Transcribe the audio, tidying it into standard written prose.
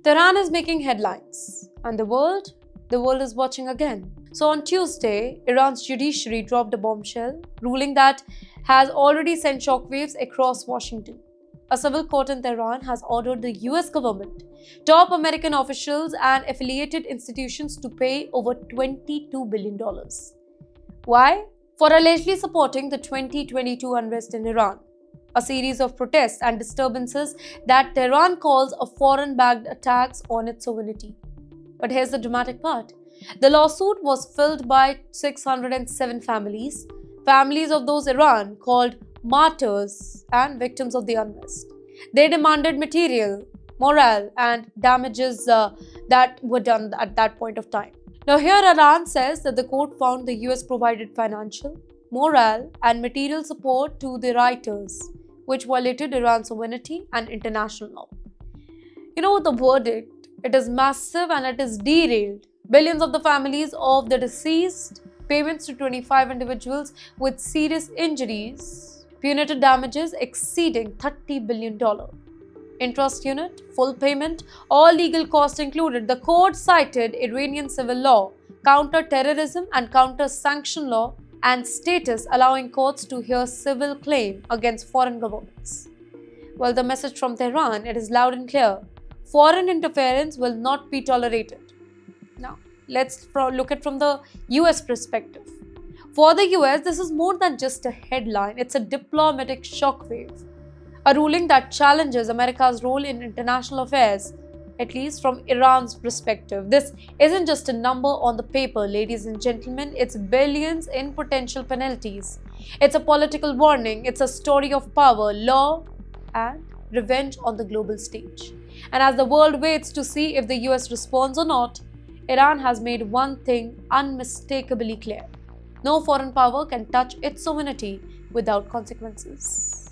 Tehran is making headlines, and the world is watching again. So on Tuesday, Iran's judiciary dropped a bombshell, ruling that has already sent shockwaves across Washington. A civil court in Tehran has ordered the US government, top American officials, and affiliated institutions to pay over $22 billion. Why? For allegedly supporting the 2022 unrest in Iran, a series of protests and disturbances that Tehran calls a foreign-backed attacks on its sovereignty. But here's the dramatic part. The lawsuit was filled by 607 families, families of those Iran called martyrs and victims of the unrest. They demanded material, moral, and damages that were done at that point of time. Now, here Iran says that the court found the US provided financial, moral, and material support to the rioters, which violated Iran's sovereignty and international law. You know the verdict? It is massive and it is derailed billions of the families of the deceased, payments to 25 individuals with serious injuries, punitive damages exceeding $30 billion. Interest unit, full payment, all legal costs included. The court cited Iranian civil law, counter-terrorism and counter-sanction law, and status allowing courts to hear civil claim against foreign governments. Well, the message from Tehran, it is loud and clear. Foreign interference will not be tolerated. Now, let's look at it from the US perspective. For the US, this is more than just a headline, it's a diplomatic shockwave. A ruling that challenges America's role in international affairs, at least from Iran's perspective. This isn't just a number on the paper, ladies and gentlemen, it's billions in potential penalties. It's a political warning, it's a story of power, law, and revenge on the global stage. And as the world waits to see if the US responds or not, Iran has made one thing unmistakably clear. No foreign power can touch its sovereignty without consequences.